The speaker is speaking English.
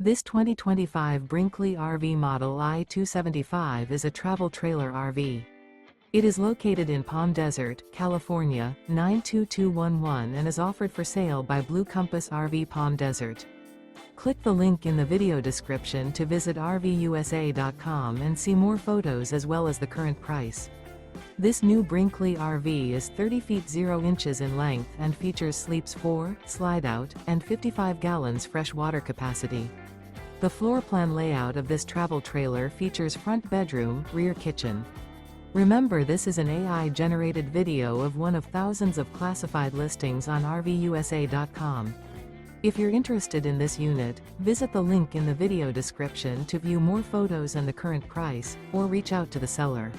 This 2025 Brinkley RV Model I 275 is a travel trailer RV. It is located in Palm Desert, California, 92211 and is offered for sale by Blue Compass RV Palm Desert. Click the link in the video description to visit RVUSA.com and see more photos as well as the current price. This new Brinkley RV is 30 feet 0 inches in length and features sleeps 4, slide-out, and 55 gallons fresh water capacity. The floor plan layout of this travel trailer features front bedroom, rear kitchen. Remember, this is an AI-generated video of one of thousands of classified listings on RVUSA.com. If you're interested in this unit, visit the link in the video description to view more photos and the current price, or reach out to the seller.